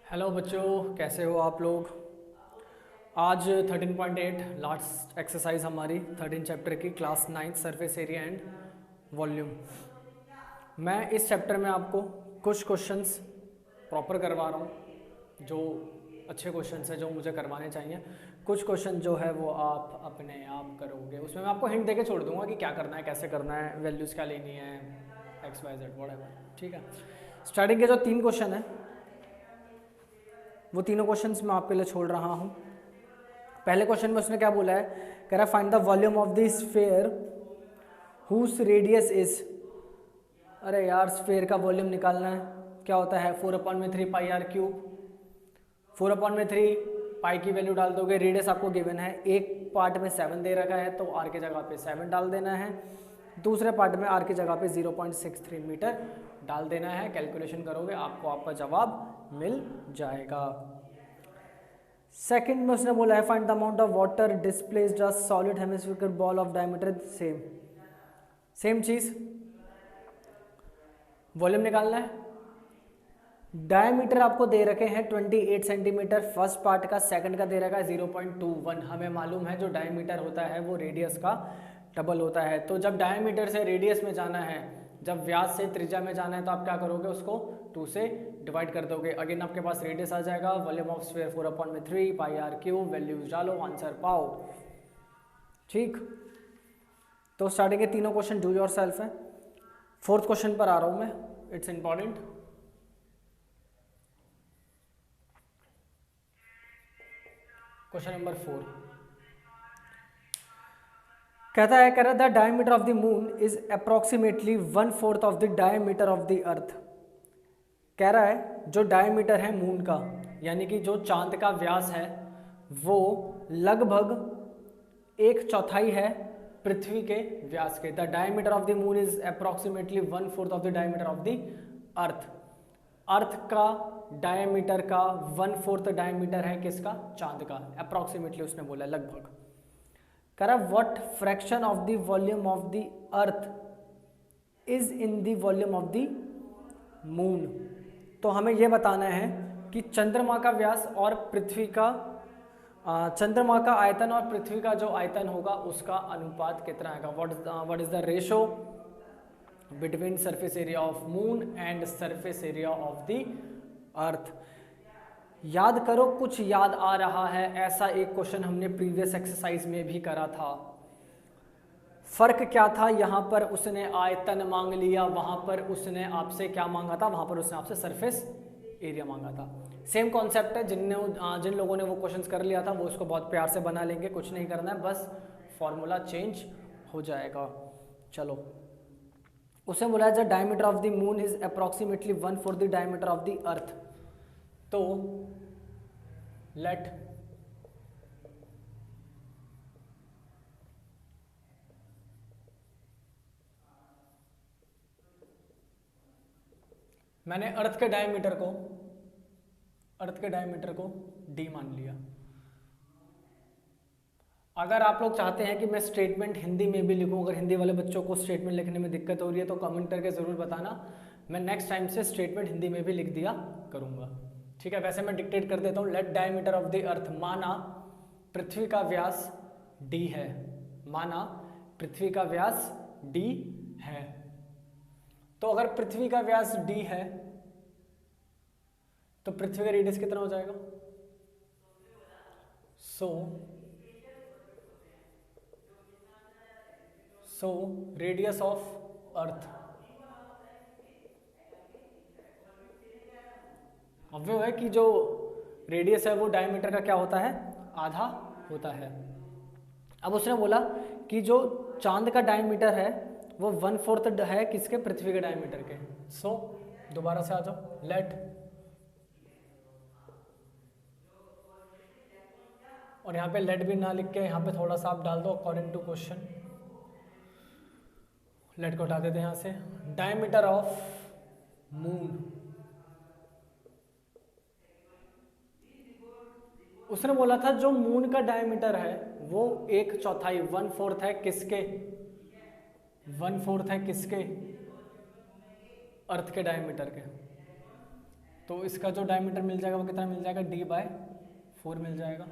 Hello बच्चों, कैसे हो आप लोग। आज 13.8 लास्ट एक्सरसाइज हमारी 13 चैप्टर की class 9 surface area and volume. मैं इस चैप्टर में आपको कुछ क्वेश्चंस प्रॉपर करवा रहा हूँ, जो अच्छे क्वेश्चंस हैं जो मुझे करवाने चाहिए। कुछ क्वेश्चन जो है वो आप अपने आप करोगे, उसमें मैं आपको हिंट देके छोड़ दूंगा कि क्या करना है, कैसे करना है, वैल्यूज़ क्या लेनी है, एक्स वाई जेड व्हाटएवर। ठीक है, स्टार्टिंग के जो 3 क्वेश्चन हैं वो तीनों क्वेश्चंस मैं आपके लिए छोड़ रहा हूँ। पहले क्वेश्चन में उसने क्या बोला है, कह रहा है find the volume of the sphere whose radius is. अरे यार, स्फीयर का वॉल्यूम निकालना है, क्या होता है 4/3 पाई आर क्यूब। 4/3 पाई की वैल्यू डाल दोगे, रेडियस आपको गिवन है, एक पार्ट में 7 दे रखा है तो आर की जगह पे 7 डाल देना है, दूसरे पार्ट में आर की जगह पे 0.63 मीटर डाल देना है। कैलकुलेशन करोगे आपको आपका जवाब मिल जाएगा। सेकंड में उसने बोला है find the amount of water displaced a solid hemispherical ball of diameter same चीज, वॉल्यूम निकालना है। डायमीटर आपको दे रखे हैं 28 सेंटीमीटर फर्स्ट पार्ट का, सेकंड का दे रखा है 0.21। हमें मालूम है जो डायमीटर होता है वो रेडियस का डबल होता है। तो जब डायमीटर से रेडियस में जाना है, जब व्यास से त्रिज्या में जाना है, तो आप क्या करोगे, उसको 2 से डिवाइड कर दोगे। अगेन आपके पास रेडियस आ जाएगा, volume of sphere 4/3 pi are cube, values डालो, आंसर पाओ। ठीक, तो स्टार्टिंग के तीनों क्वेश्चन डू योर सेल्फ है। फोर्थ क्वेश्चन पर आ रहा हूं मैं, इट्स इंपॉर्टेंट। क्वेश्चन नंबर 4 कहता है, कह रहा the diameter of the moon is approximately 1/4 of the diameter of the अर्थ। कह रहा है जो डायमीटर है मून का, यानी कि जो चांद का व्यास है, वो लगभग 1/4 है पृथ्वी के व्यास के। The diameter of the moon is approximately 1/4 of the diameter of the earth. Earth का डायमीटर का 1/4 डायमीटर है किसका, चांद का। अप्रोक्सीमेटली उसने बोला लगभग। कह रहा what fraction of the volume of the earth is in the volume of the moon. तो हमें यह बताना है कि चंद्रमा का व्यास और पृथ्वी का चंद्रमा का आयतन और पृथ्वी का जो आयतन होगा उसका अनुपात कितना आएगा। What is the ratio between surface area of moon and surface area of the अर्थ। याद करो, कुछ याद आ रहा है, ऐसा एक क्वेश्चन हमने प्रीवियस एक्सरसाइज में भी करा था। फर्क क्या था, यहाँ पर उसने आयतन मांग लिया, वहां पर उसने आपसे क्या मांगा था, वहां पर उसने आपसे सरफेस एरिया मांगा था। सेम कॉन्सेप्ट है, जिन लोगों ने वो क्वेश्चंस कर लिया था वो उसको बहुत प्यार से बना लेंगे, कुछ नहीं करना है, बस फॉर्मूला चेंज हो जाएगा। चलो, उसने बोला the diameter of the moon is approximately 1/4 the diameter of the अर्थ। तो लेट मैंने अर्थ के डायमीटर को d मान लिया। अगर आप लोग चाहते हैं कि मैं स्टेटमेंट हिंदी में भी लिखूं, अगर हिंदी वाले बच्चों को स्टेटमेंट लिखने में दिक्कत हो रही है तो कमेंट करके ज़रूर बताना, मैं नेक्स्ट टाइम से स्टेटमेंट हिंदी में भी लिख दिया करूंगा। ठीक है, वैसे मैं डिक्टेट कर देता हूँ। Let diameter of the earth, माना पृथ्वी का व्यास d है, माना पृथ्वी का व्यास d है। तो अगर पृथ्वी का व्यास d है तो पृथ्वी का रेडियस कितना हो जाएगा। सो रेडियस ऑफ अर्थ, ऑब्वियस है कि जो रेडियस है वो डायमीटर का क्या होता है, आधा होता है। अब उसने बोला कि जो चांद का डायमीटर है वो 1/4 है किसके, पृथ्वी के डायमीटर के। सो दोबारा से आ जाओ, लेट, और यहाँ पे लेट भी ना लिख के यहाँ पे थोड़ा सा आप डाल दो अकॉर्डिंग टू क्वेश्चन। लेट को हटा देते हैं यहाँ से। डायमीटर ऑफ मून, उसने बोला था जो मून का डायमीटर है वो 1/4 1/4 है किसके, 1/4 है किसके, अर्थ के डायमीटर के। तो इसका जो डायमीटर मिल जाएगा वो कितना मिल जाएगा, d/4 मिल जाएगा।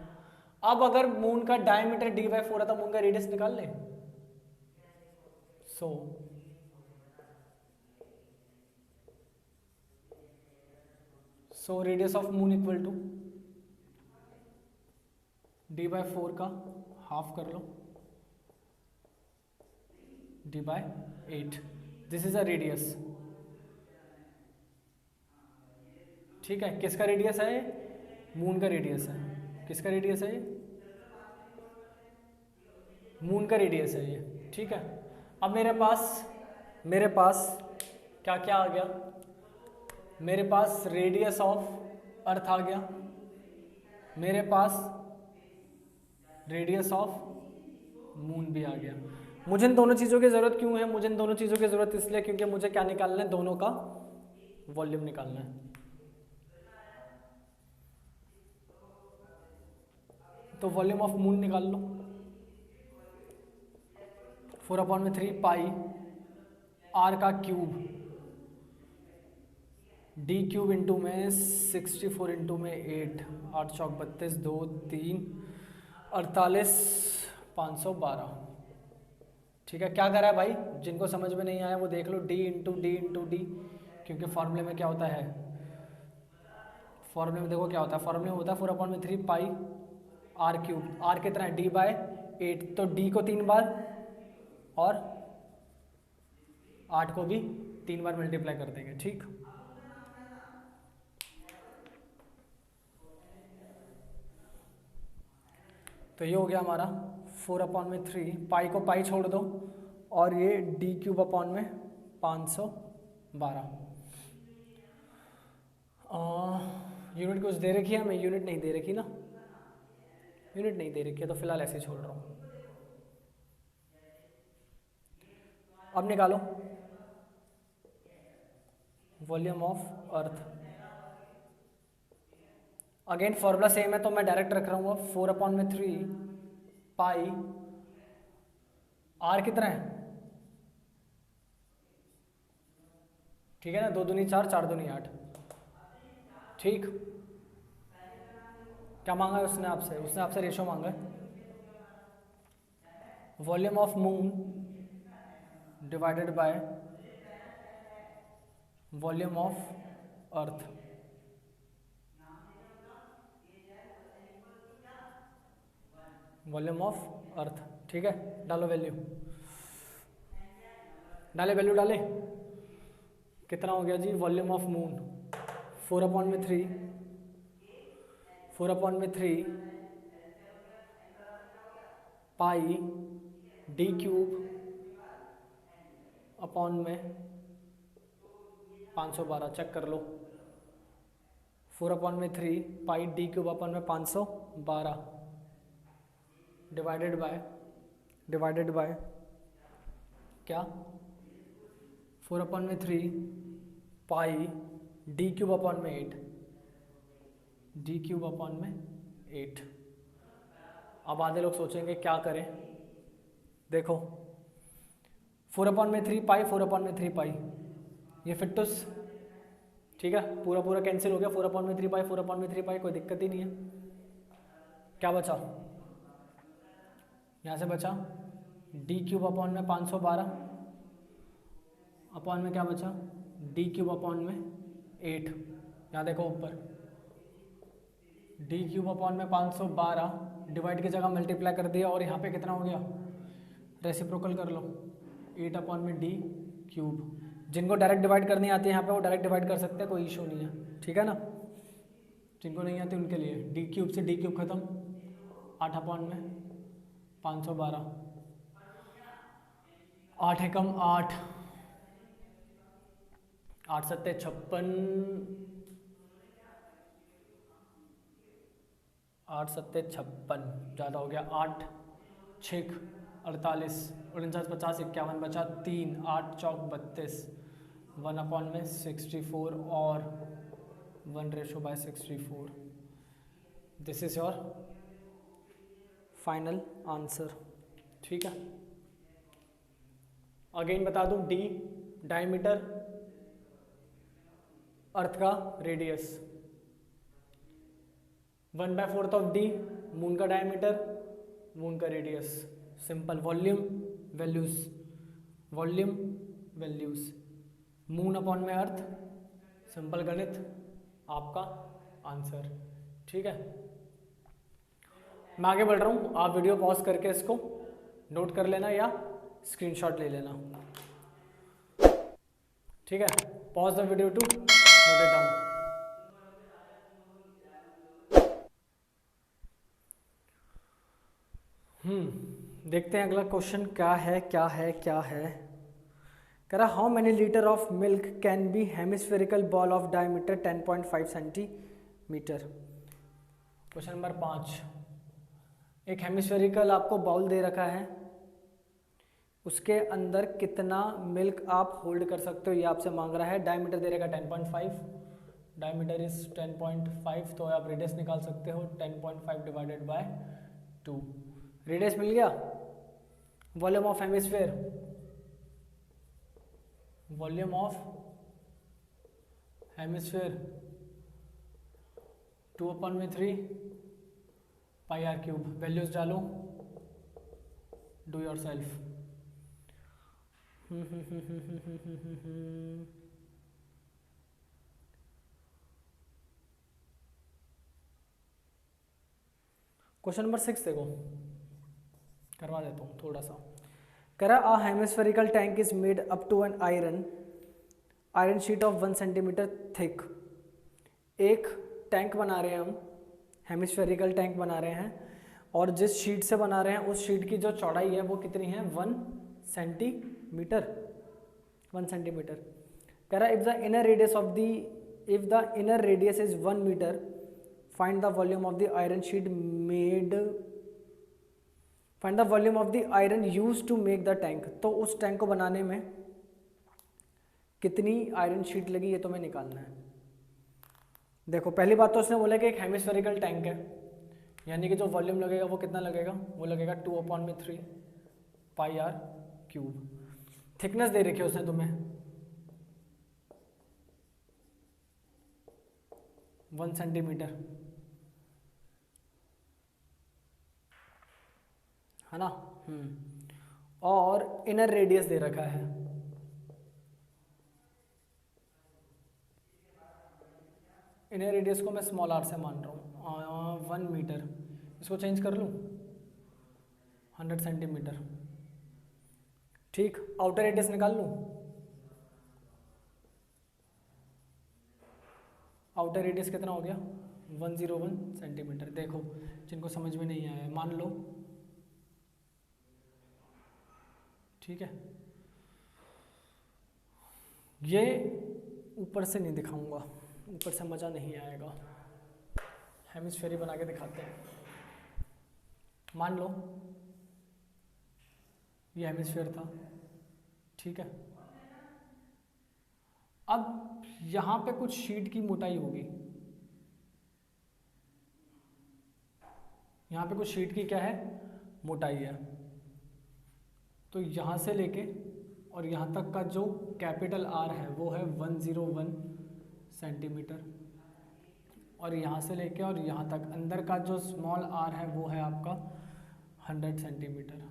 अब अगर मून का डायमीटर d/4 है तो मून का रेडियस निकाल ले। So radius of moon equal to d/4 का हाफ कर लो, d/8। This is a radius. ठीक है, किसका रेडियस है, मून का रेडियस है। किसका रेडियस है ये, मून का रेडियस है ये। ठीक है, अब मेरे पास क्या क्या आ गया, मेरे पास रेडियस ऑफ अर्थ आ गया, मेरे पास रेडियस ऑफ मून भी आ गया। मुझे इन दोनों चीज़ों की ज़रूरत क्यों है, मुझे इन दोनों चीज़ों की ज़रूरत इसलिए क्योंकि मुझे क्या निकालना है, दोनों का वॉल्यूम निकालना है। तो वॉल्यूम ऑफ मून निकाल लो, 4/3 पाई आर का क्यूब डी क्यूब इंटू में 64 इंटू में 8, 8 चौक 32, 2 3 48 512। ठीक है, क्या करा है भाई, जिनको समझ में नहीं आया वो देख लो, d इंटू डी, क्योंकि फॉर्मूले में क्या होता है, फॉर्मूले में देखो क्या होता है, फॉर्मूले में होता है 4/3 पाई आर क्यूब, आर कितना है d/8, तो d को 3 बार और 8 को भी 3 बार मल्टीप्लाई कर देंगे। ठीक, तो ये हो गया हमारा 4/3, पाई को पाई छोड़ दो और ये d³ 512। यूनिट कुछ दे रखी है हमें, यूनिट नहीं दे रखी ना, यूनिट नहीं दे रखी है तो फिलहाल ऐसे ही छोड़ रहा हूँ। अब निकालो volume of earth. Again formula same है तो मैं डायरेक्ट रख रहा हूँ, 4/3 पाई आर कितना है, ठीक है ना, 2 दूनी 4, 4 दूनी 8। ठीक, क्या मांगा है उसने आपसे, उसने आपसे रेशो मांगा है, volume of moon divided by volume of earth. Volume of earth, ठीक है, डालो वैल्यू, डाले वैल्यू डाले, कितना हो गया जी, volume of moon 4/3 pi d³ 512। Check कर लो, 4/3 पाई d³ 512 डिवाइडेड बाय क्या, 4/3 पाई d³/8, d³/8। अब आधे लोग सोचेंगे क्या करें, देखो 4/3 पाई 4/3 पाई, ये फिटुस, ठीक है, पूरा पूरा कैंसिल हो गया, 4/3 पाई 4/3 पाई, कोई दिक्कत ही नहीं है। क्या बचा, यहाँ से बचा d³ 512 अपॉन में क्या बचा, d³/8। यहाँ देखो ऊपर d³ 512 डिवाइड की जगह मल्टीप्लाई कर दिया और यहाँ पे कितना हो गया, रेसिप्रोकल कर लो, 8/d³। जिनको डायरेक्ट डिवाइड करनी आती है यहाँ पे वो डायरेक्ट डिवाइड कर सकते हैं, कोई इशू नहीं है, ठीक है ना। जिनको नहीं आती उनके लिए d³ से d³ खत्म, 8/512, 8 एकम 8, 8 सत्ते 56, 8 सत्ते 56, ज़्यादा हो गया, 8 6 48, 49 50 51 बचा 3, 8 चौक 32, 1/64 और 1/64। This is your final answer, ठीक है। अगेन बता दूं, डी डायमीटर, अर्थ का रेडियस, 1/4 ऑफ डी मून का डायमीटर, मून का radius. Simple. Volume values, volume values, moon upon में अर्थ, सिंपल गणित, आपका आंसर। ठीक है, मैं आगे बढ़ रहा हूँ, आप वीडियो पॉज करके इसको नोट कर लेना या स्क्रीनशॉट ले लेना। ठीक है, pause the video to note it down. देखते हैं अगला क्वेश्चन क्या है, क्या है, क्या है। कह रहा how many litre of milk can be hemispherical ball of diameter 10.5 centimetre. Question number 5, एक हेमिस्फेरिकल आपको बाउल दे रखा है, उसके अंदर कितना मिल्क आप होल्ड कर सकते हो ये आपसे मांग रहा है। डायमीटर दे रखा 10.5, डायमीटर इज 10.5, तो आप रेडियस निकाल सकते हो 10.5 डिवाइडेड बाय 2। रेडियस मिल गया। Volume of hemisphere, volume of hemisphere 2/3 pi are cube. Values डालो, do yourself. Question number 6 देखो, करवा देता हूँ थोड़ा सा। कह रहा a hemispherical tank is made up to an iron sheet of 1 centimetre thick. एक टैंक बना रहे हैं हम, हेमिस्फेरिकल टैंक बना रहे हैं, और जिस शीट से बना रहे हैं उस शीट की जो चौड़ाई है वो कितनी है, 1 सेंटीमीटर। 1 सेंटीमीटर। कह रहा if the inner radius is 1 metre, find the volume of the iron sheet made, find the volume of the iron use to make the tank. तो उस टैंक को बनाने में कितनी आयरन शीट लगी ये तुम्हें निकालना है। देखो पहली बात तो उसने बोला कि एक हेमिस्फेरिकल टैंक है, यानी कि जो वॉल्यूम लगेगा वो कितना लगेगा, वो लगेगा 2/3 पाई आर क्यूब। थिकनेस दे रखी है उसने तुम्हें 1 सेंटीमीटर, है ना। और इनर रेडियस दे रखा है, इनर रेडियस को मैं स्मॉल आर से मान रहा हूँ 1 मीटर। इसको चेंज कर लूँ 100 सेंटीमीटर। ठीक, आउटर रेडियस निकाल लूँ, आउटर रेडियस कितना हो गया 101 सेंटीमीटर। देखो जिनको समझ में नहीं आया मान लो, ठीक है। ये ऊपर से नहीं दिखाऊंगा, ऊपर से मज़ा नहीं आएगा, हेमिस्फेरी बना के दिखाते हैं। मान लो ये हेमिस्फेयर था, ठीक है। अब यहाँ पे कुछ शीट की मोटाई होगी, यहाँ पे कुछ शीट की क्या है, मोटाई है। तो यहाँ से लेके और यहाँ तक का जो कैपिटल आर है वो है 101 सेंटीमीटर, और यहाँ से लेके और यहाँ तक अंदर का जो स्मॉल आर है वो है आपका 100 सेंटीमीटर।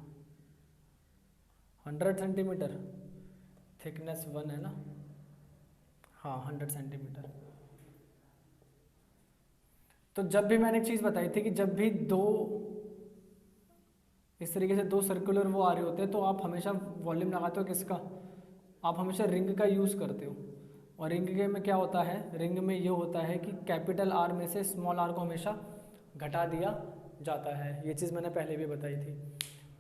100 सेंटीमीटर, थिकनेस 1 है ना, हाँ 100 सेंटीमीटर। तो जब भी मैंने एक चीज़ बताई थी कि जब भी दो इस तरीके से दो सर्कुलर वो आ रहे होते हैं तो आप हमेशा वॉल्यूम लगाते हो किसका, आप हमेशा रिंग का यूज़ करते हो। और रिंग के में क्या होता है, रिंग में ये होता है कि कैपिटल आर में से स्मॉल आर को हमेशा घटा दिया जाता है। ये चीज़ मैंने पहले भी बताई थी।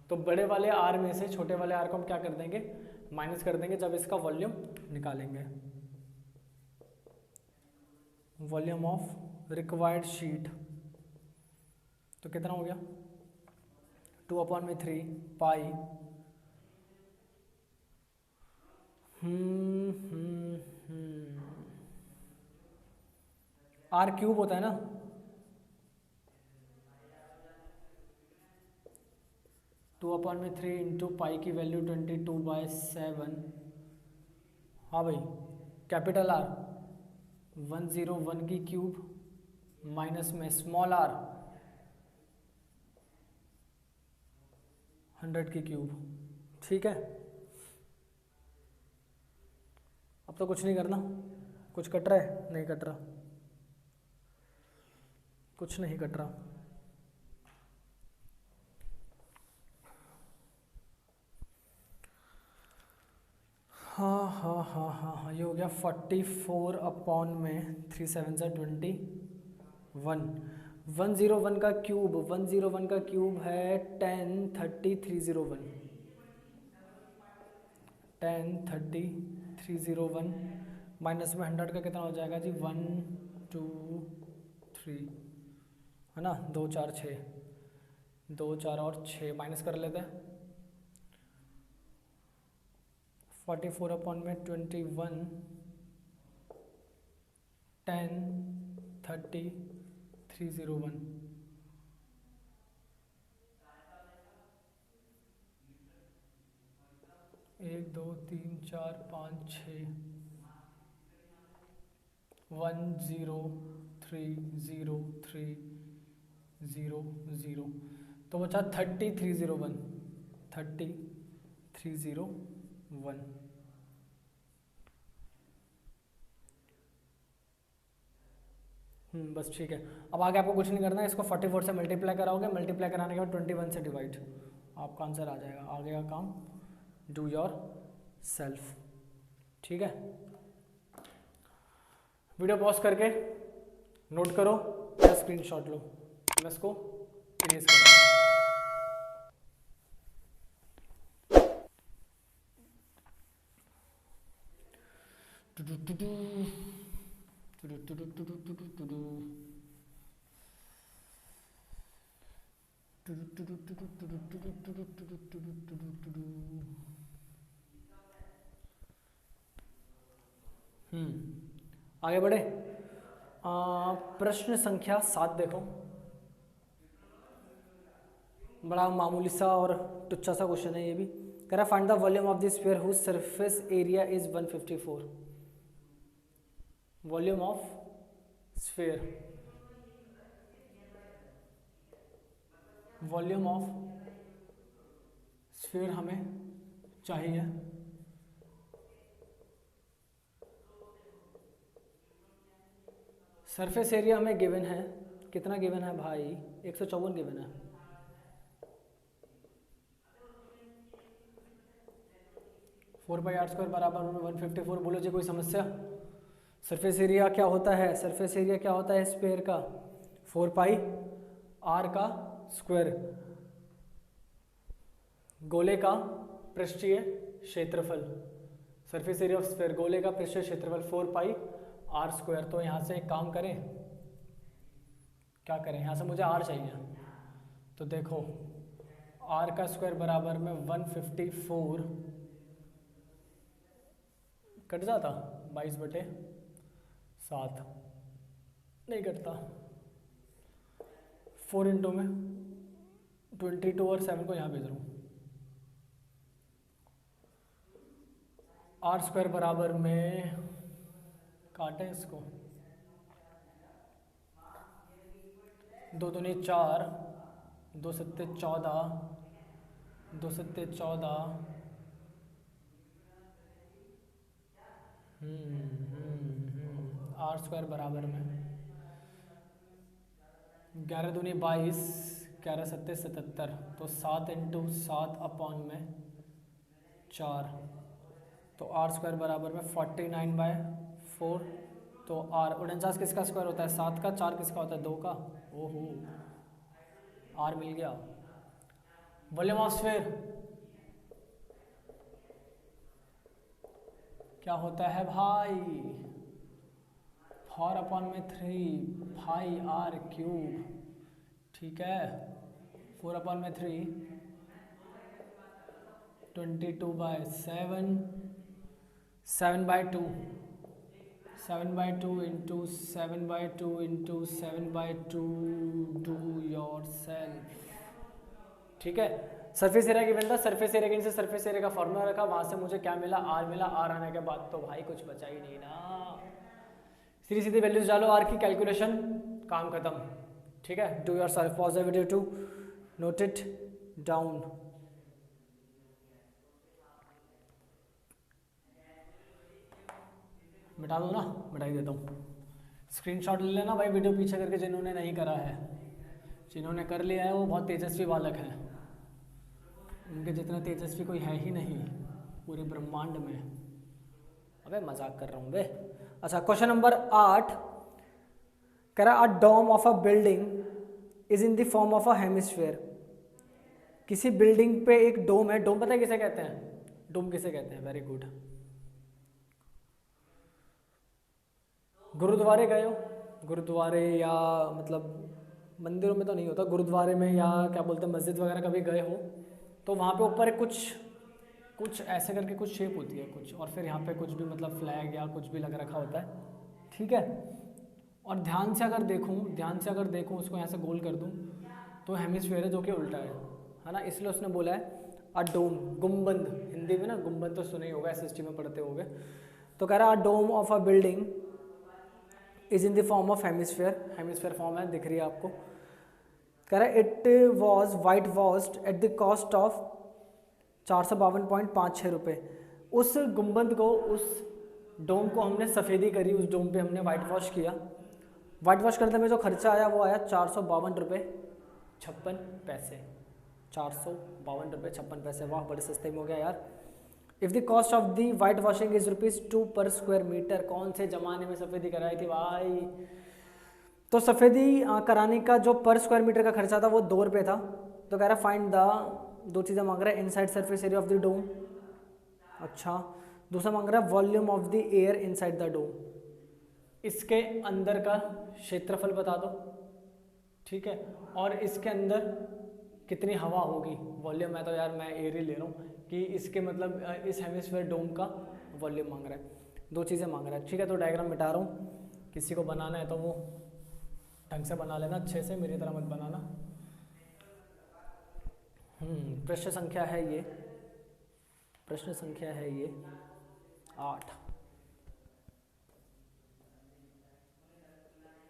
तो बड़े वाले आर में से छोटे वाले आर को हम क्या कर देंगे, माइनस कर देंगे जब इसका वॉल्यूम निकालेंगे। वॉल्यूम ऑफ रिक्वायर्ड शीट तो कितना हो गया 2/3 पाई आर क्यूब होता है ना, टू अपॉन में 3 इंटू पाई की वैल्यू 22/7। हाँ भाई कैपिटल आर 101 की क्यूब माइनस में स्मॉल आर 100 की क्यूब। ठीक है, अब तो कुछ नहीं करना। कुछ कट रहा है? नहीं कट रहा, कुछ नहीं कट रहा। हाँ हाँ हाँ हाँ हाँ, ये हो गया 44 अपॉन में 3 7 से 21। 101 का क्यूब, 101 का क्यूब है 10 30 301, 10 30 301 माइनस में 100 का कितना हो जाएगा जी? 1 2 3 है ना, 2 4 6, 2 4 और 6 माइनस कर लेते हैं। 44 अपॉन में 21, 10 30 301। एक दो तीन चार पाँच 6, 1 0 3 0 3 0 0, तो बचा 30 301, 30 301। बस ठीक है। अब आगे आपको कुछ नहीं करना है, इसको 44 से मल्टीप्लाई कराओगे, मल्टीप्लाई कराने के बाद 21 से डिवाइड, आपका आंसर आ जाएगा। आगे का काम डू योर सेल्फ। ठीक है, वीडियो पॉज करके नोट करो या स्क्रीनशॉट लो, मैं इसको इरेज करूँ। आगे बढ़े। प्रश्न संख्या 7 देखो, बड़ा मामूली सा और टुच्चा सा क्वेश्चन है ये भी। कह रहा find the volume of the sphere whose surface area is 154। Volume of sphere, volume of sphere हमें चाहिए। सरफेस एरिया हमें गिवन है, कितना गिवन है भाई? 154 गिवन है। फोर बाई आर स्क्वायर बराबर 154। बोलो जी कोई समस्या? सरफेस एरिया क्या होता है? सरफेस एरिया क्या होता है स्फीयर का? 4 पाई आर का स्क्वायर, गोले का पृष्ठीय क्षेत्रफल। सरफेस एरिया ऑफ स्फीयर, गोले का पृष्ठीय क्षेत्रफल 4 पाई आर स्क्वायर। तो यहाँ से एक काम करें, क्या करें? यहाँ से मुझे आर चाहिए, तो देखो आर का स्क्वायर बराबर में 154 कट जाता 22/7, नहीं कटता। 4 इंटू में 22 और 7 को यहाँ भेज रहा हूँ। आर स्क्वायर बराबर में काटें इसको, 2 दूनी 4, 2 सत्ते 14, 2 सत्ते 14, आर स्क्वायर बराबर में 11 दूनी 22, 11 सत्ते 77, तो 7 इंटू 7 अपॉन में 4, तो आर स्क्वायर बराबर में 49/4। तो आर 49 किसका स्क्वायर होता है? 7 का। 4 किसका होता है? 2 का। ओहो, आर मिल गया। वॉल्यूम ऑफ स्फीयर क्या होता है भाई? 4 अपॉन में 3 पाई आर क्यूब। ठीक है, 4 अपॉन में 3 22/7, 7/2, 7/2 into 7/2 into 7/2, do your self. ठीक है, सरफेस एरिया की बनता, सरफेस एरिया के नीचे सरफेस एरिया का फॉर्मूला रखा, वहां से मुझे क्या मिला? आर मिला। आर आने के बाद तो भाई कुछ बचा ही नहीं ना, सीधी सीधी वैल्यूज डालो, आर की कैलकुलेशन, काम खत्म। ठीक है, do yourself, pause the video to note it down. मिटा दो ना, मिटा ही देता हूँ। स्क्रीनशॉट ले लेना भाई वीडियो पीछे करके, जिन्होंने नहीं करा है। जिन्होंने कर लिया है वो बहुत तेजस्वी बालक हैं, उनके जितना तेजस्वी कोई है ही नहीं पूरे ब्रह्मांड में। अबे मजाक कर रहा हूँ बे। अच्छा, क्वेश्चन नंबर 8 कह रहा a dome of a building is in the form of a hemisphere. किसी बिल्डिंग पे एक डोम है। डोम पता है किसे कहते हैं? डोम किसे कहते हैं? Very good. गुरुद्वारे गए हो? गुरुद्वारे या मतलब मंदिरों में तो नहीं होता, गुरुद्वारे में या क्या बोलते हैं मस्जिद वगैरह कभी गए हो तो वहाँ पे ऊपर कुछ ऐसे करके कुछ शेप होती है कुछ, और फिर यहाँ पे कुछ भी मतलब फ्लैग या कुछ भी लग रखा होता है। ठीक है, और ध्यान से अगर देखूँ उसको यहाँ से गोल कर दूँ तो हेमिस्फीयर है जो कि उल्टा है ना। इसलिए उसने बोला है अ डोम, गुम्बद, हिंदी में ना गुम्बद तो सुने ही होगा, एसएसटी में पढ़ते होगे। तो कह रहा a dome of a building is in the form of hemisphere. Hemisphere form है, दिख रही है आपको। कह रहा है it was whitewashed at the cost of 452.56 रुपये। उस गुम्बद को, उस डोम को हमने सफ़ेदी करी, उस डोम पे हमने वाइट वॉश किया। वाइट वॉश करने में जो खर्चा आया वो आया 452 रुपये 56 पैसे। 452 रुपये 56 पैसे। वाह, बड़े सस्ते में हो गया यार। If the cost of the white washing is ₹2 पर स्क्वायर मीटर। कौन से ज़माने में सफ़ेदी कराई थी भाई? तो सफ़ेदी कराने का जो पर स्क्वायर मीटर का खर्चा था वो ₹2 था। तो कह रहा फाइंड द, दो चीज़ें मांग रहा है, inside surface area of the dome. अच्छा, दूसरा मांग रहा है volume of the air inside the dome. इसके अंदर का क्षेत्रफल बता दो। ठीक है, और इसके अंदर कितनी हवा होगी। वॉल्यूम है तो यार मैं एयर ही ले रहा हूँ कि इसके मतलब इस हेमिस्फीयर डोम का वॉल्यूम मांग रहा है। दो चीज़ें मांग रहा है। ठीक है, तो डायग्राम मिटा रहा हूँ। किसी को बनाना है तो वो ढंग से बना लेना, अच्छे से, मेरी तरह मत बनाना। प्रश्न संख्या है ये, प्रश्न संख्या है ये 8।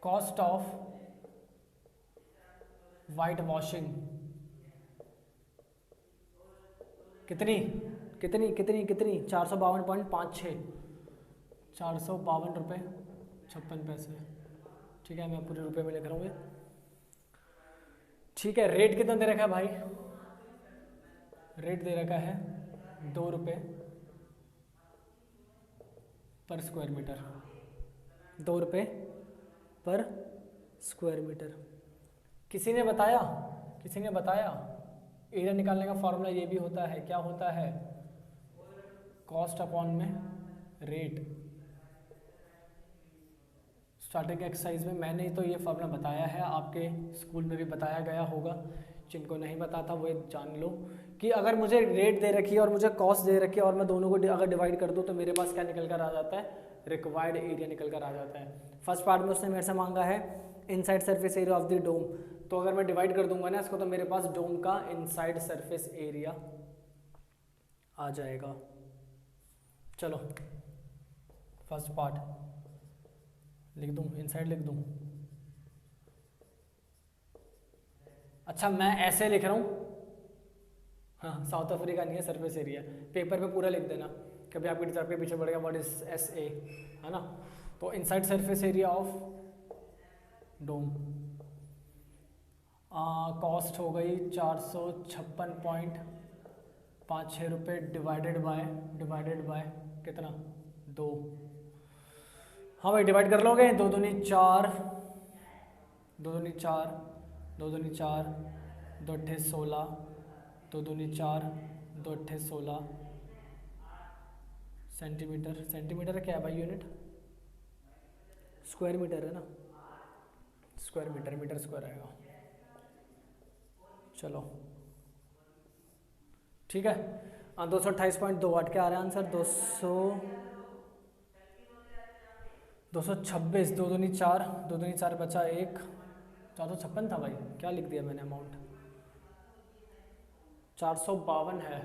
कॉस्ट ऑफ वाइट वॉशिंग कितनी कितनी कितनी कितनी 452.56, 452 रुपये 56 पैसे। ठीक है, मैं पूरे रुपए में लिख रहा हूँ ये। ठीक है, रेट कितना दे रखा है भाई? रेट दे रखा है ₹2 पर स्क्वायर मीटर। ₹2 पर स्क्वायर मीटर। किसी ने बताया एरिया निकालने का फॉर्मूला ये भी होता है। क्या होता है? कॉस्ट अपॉन में रेट। स्टार्टिंग एक्सरसाइज में मैंने तो ये फॉर्मूला बताया है, आपके स्कूल में भी बताया गया होगा। जिनको नहीं पता था वो जान लो कि अगर मुझे रेट दे रखी है और मुझे कॉस्ट दे रखी है और मैं दोनों को अगर डिवाइड कर दूँ तो मेरे पास क्या निकल कर आ जाता है? रिक्वायर्ड एरिया निकल कर आ जाता है। फर्स्ट पार्ट में उसने मेरे से मांगा है inside surface area of the dome. तो अगर मैं डिवाइड कर दूंगा ना इसको तो मेरे पास डोम का इनसाइड सरफेस एरिया आ जाएगा। चलो फर्स्ट पार्ट लिख दूं, इनसाइड लिख दूं। अच्छा, मैं ऐसे लिख रहा हूँ। हाँ, साउथ अफ्रीका नहीं है, सरफेस एरिया। पेपर पे पूरा लिख देना, कभी आपकी टीचर के पीछे पड़ेगा व्हाट इज SA, है ना। तो inside surface area of dome cost हो गई 456.56 रुपये डिवाइडेड बाय कितना? 2। हाँ भाई, डिवाइड कर लोगे। 2 दूनी 4, 2 दूनी 4, 2 दूनी 4, 2 अट्ठे 16, 2 दूनी 4, 2 अट्ठे 16 सेंटीमीटर। सेंटीमीटर क्या है भाई? यूनिट स्क्वायर मीटर है ना, स्क्वायर मीटर, मीटर स्क्वायर आएगा। चलो ठीक है। 228.28 क्या आ रहा है आंसर? 226। 2 दूनी 4, 2 दूनी 4 बचा 1, 456 था भाई। क्या लिख दिया मैंने अमाउंट? 452 है।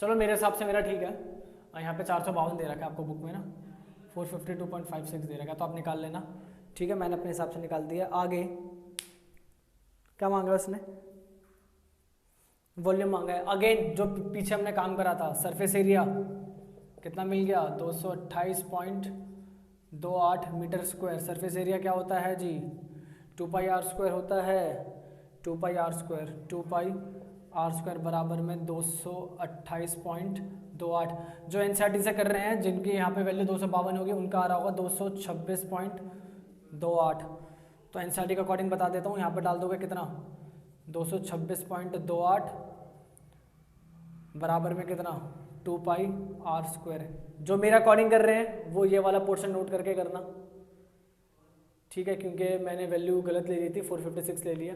चलो मेरे हिसाब से मेरा ठीक है। यहाँ पे 452 दे रखा है आपको बुक में ना। 452.56 दे रखा है, तो आप निकाल लेना। ठीक है, मैंने अपने हिसाब से निकाल दिया। आगे क्या मांगा उसने, वॉल्यूम मांगा है। अगेन जो पीछे हमने काम करा था, सरफेस एरिया कितना मिल गया, 228.28 मीटर स्क्वायर। सरफेस एरिया क्या होता है जी, 2πr² होता है, 2πr² बराबर में 228.28। जो एनसीईआरटी से कर रहे हैं, जिनकी यहाँ पे वैल्यू 252 होगी, उनका आ रहा होगा 226.28। तो एनसीईआरटी के अकॉर्डिंग बता देता हूँ, यहाँ पे डाल दोगे कितना, 226.28 बराबर में कितना, 2πr²। जो मेरा अकॉर्डिंग कर रहे हैं वो ये वाला पोर्शन नोट करके करना। ठीक है, क्योंकि मैंने वैल्यू गलत ले ली थी, 456 ले लिया।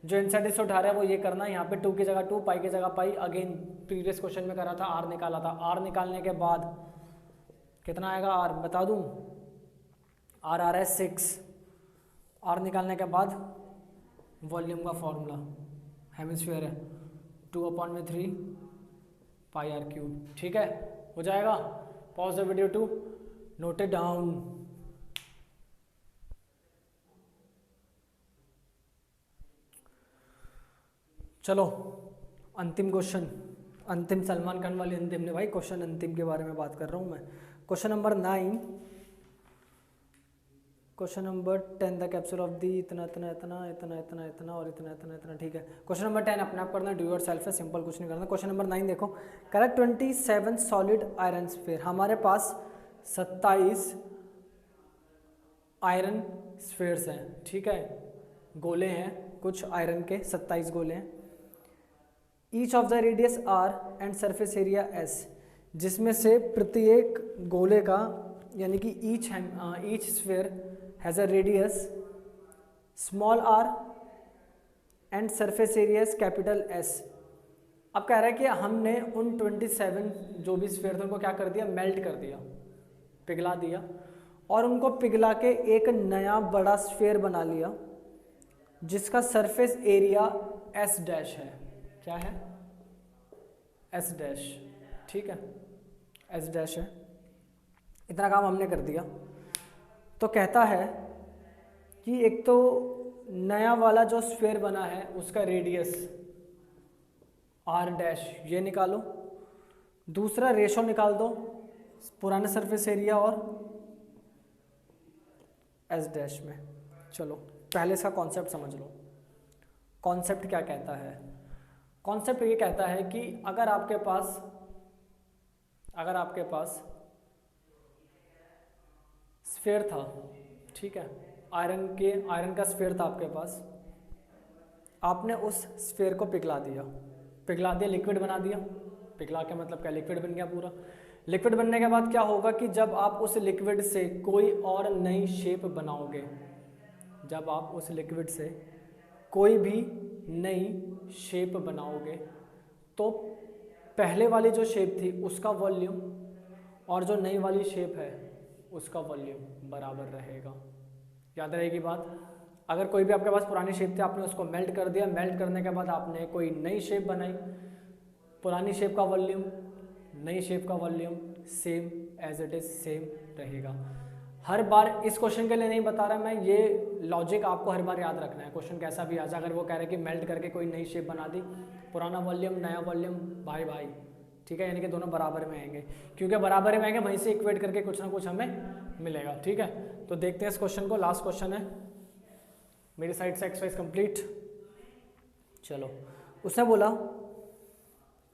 जो एनसीईआरटी से उठा रहा है वो ये करना, यहाँ पे 2 की जगह 2, पाई की जगह पाई। अगेन प्रीवियस क्वेश्चन में करा था, आर निकाला था। आर निकालने के बाद कितना आएगा, आर बता दूँ, आर आ रहा है 6। आर निकालने के बाद वॉल्यूम का फॉर्मूला, हेमिस्फीयर है 2/3 πr³। ठीक है, हो जाएगा। Pause the video to note it down. चलो अंतिम क्वेश्चन, अंतिम सलमान खान वाली अंतिम ने भाई, क्वेश्चन अंतिम के बारे में बात कर रहा हूँ मैं। Question number 9, question number 10, the capsule of the इतना इतना इतना इतना इतना इतना और इतना इतना इतना। ठीक है, क्वेश्चन नंबर 10 अपने आप करना, डू योर सेल्फ है, सिंपल, कुछ नहीं करना। क्वेश्चन नंबर 9 देखो, करेक्ट 27 सॉलिड आयरन स्फीयर। हमारे पास 27 आयरन स्फीयर्स हैं। ठीक है, गोले हैं कुछ आयरन के, 27 गोले हैं। Each of the radius R and surface area S, जिसमें से प्रत्येक गोले का, यानी कि each sphere has a radius small R and surface area capital S. अब कह रहा है कि हमने उन 27 जो भी स्फीयर थे उनको क्या कर दिया, मेल्ट कर दिया, पिघला दिया, और उनको पिघला के एक नया बड़ा स्फीयर बना लिया जिसका सरफेस एरिया एस डैश है। क्या है, एस डैश। ठीक है, एस डैश है। इतना काम हमने कर दिया। तो कहता है कि एक तो नया वाला जो स्फीयर बना है उसका रेडियस आर डैश ये निकालो, दूसरा रेशो निकाल दो पुराने सरफेस एरिया और एस डैश में। चलो पहले इसका कॉन्सेप्ट समझ लो। कॉन्सेप्ट क्या कहता है, कॉन्सेप्ट ये कहता है कि अगर आपके पास स्फीयर था, ठीक है, आयरन का स्फीयर था आपके पास, आपने उस स्फीयर को पिघला दिया, लिक्विड बना दिया। पिघला के मतलब क्या, लिक्विड बन गया पूरा। लिक्विड बनने के बाद क्या होगा कि जब आप उस लिक्विड से कोई और नई शेप बनाओगे, जब आप उस लिक्विड से कोई भी नई शेप बनाओगे, तो पहले वाली जो शेप थी उसका वॉल्यूम और जो नई वाली शेप है उसका वॉल्यूम बराबर रहेगा। याद रहेगी बात। अगर कोई भी आपके पास पुरानी शेप थी, आपने उसको मेल्ट कर दिया, मेल्ट करने के बाद आपने कोई नई शेप बनाई, पुरानी शेप का वॉल्यूम नई शेप का volume same as it is same रहेगा। हर बार इस क्वेश्चन के लिए नहीं बता रहा मैं, ये लॉजिक आपको हर बार याद रखना है। क्वेश्चन कैसा भी आ जाए, अगर वो कह रहे हैं कि मेल्ट करके कोई नई शेप बना दी, पुराना वॉल्यूम नया वॉल्यूम भाई भाई, ठीक है, यानी कि दोनों बराबर में आएंगे, क्योंकि बराबर में आएंगे वहीं से इक्वेट करके कुछ ना कुछ हमें मिलेगा। ठीक है, तो देखते हैं इस क्वेश्चन को। लास्ट क्वेश्चन है मेरी साइड से, एक्सरसाइज कंप्लीट। चलो, उसने बोला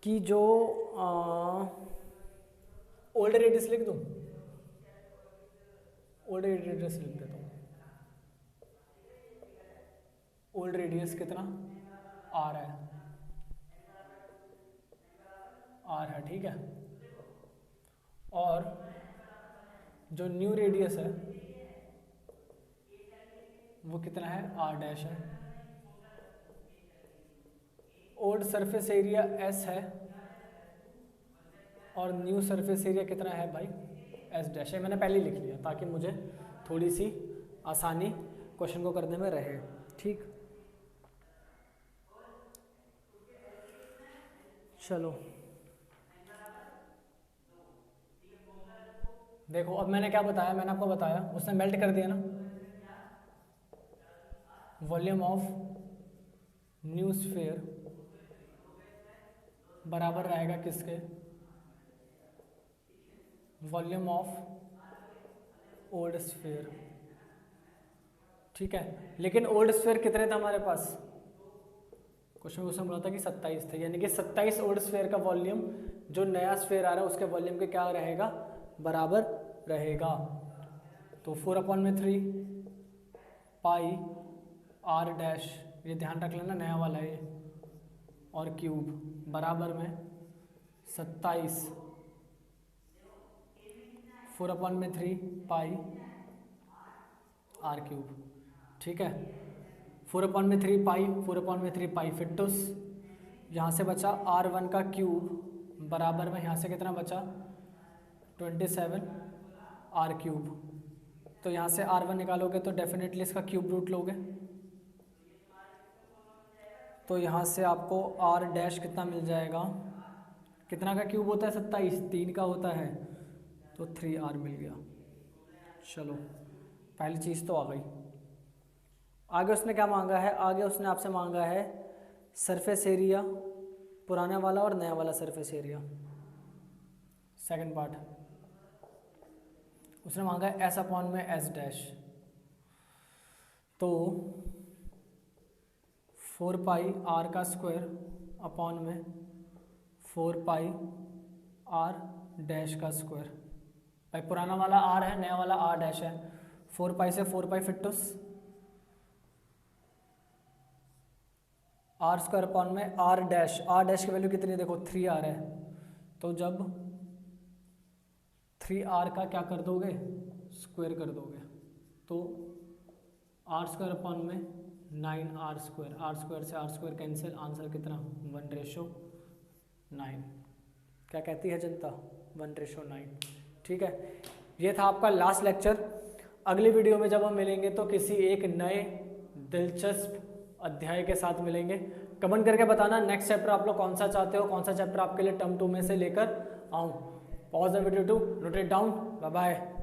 कि जो ओल्ड रेडियस लिख दूं, ओल्ड रेडियस लिख देता हूँ। ओल्ड रेडियस कितना, आर है, आर है, ठीक है, और जो न्यू रेडियस है वो कितना है, आर डैश है। ओल्ड सरफेस एरिया एस है और न्यू सरफेस एरिया कितना है भाई, एस डैश है। मैंने पहले ही लिख लिया ताकि मुझे थोड़ी सी आसानी क्वेश्चन को करने में रहे। ठीक, चलो देखो अब मैंने क्या बताया, मैंने आपको बताया, उसने मेल्ट कर दिया ना, वॉल्यूम ऑफ न्यू स्फीयर बराबर रहेगा किसके, वॉल्यूम ऑफ ओल्ड स्फीयर। ठीक है, लेकिन ओल्ड स्फीयर कितने थे हमारे पास, क्वेश्चन में उसने बोला था कि 27 थे, यानी कि 27 ओल्ड स्फीयर का वॉल्यूम जो नया स्फीयर आ रहा है उसके वॉल्यूम के क्या रहेगा, बराबर रहेगा। तो 4/3 पाई आर डैश, ये ध्यान रख लेना नया वाला है ये, और क्यूब बराबर में 27 4/3 पाई आर क्यूब। ठीक है, 4/3 पाई 4/3 पाई फिटूस, यहाँ से बचा R1 का क्यूब बराबर में यहाँ से कितना बचा 27 आर क्यूब। तो यहाँ से R1 निकालोगे तो डेफिनेटली इसका क्यूब रूट लोगे, तो यहाँ से आपको R डैश कितना मिल जाएगा, कितना का क्यूब होता है 27, 3 का होता है, तो 3R मिल गया। चलो पहली चीज़ तो आ गई। आगे उसने क्या मांगा है, आगे उसने आपसे मांगा है सरफेस एरिया, पुराना वाला और नया वाला सरफेस एरिया। सेकंड पार्ट उसने मांगा है S अपॉन में S डैश, तो 4 पाई R का स्क्वायर अपॉन में 4 पाई R डैश का स्क्वायर। भाई पुराना वाला R है, नया वाला R डैश है, 4 पाई से 4 पाई फिटूस, R स्क्वायर अपॉन में R डैश, R डैश की वैल्यू कितनी देखो 3R है, तो जब 3R का क्या कर दोगे स्क्वायर कर दोगे, तो R स्क्वायर अपॉन में 9R स्क्वायर, R स्क्वायर से R स्क्वायर कैंसिल, आंसर कितना 1:9। क्या कहती है जनता 1:9। ठीक है, ये था आपका लास्ट लेक्चर। अगली वीडियो में जब हम मिलेंगे तो किसी एक नए दिलचस्प अध्याय के साथ मिलेंगे। कमेंट करके बताना नेक्स्ट चैप्टर आप लोग कौन सा चाहते हो, कौन सा चैप्टर आपके लिए टर्म 2 में से लेकर आऊँ। Pause the video to note it down. Bye bye.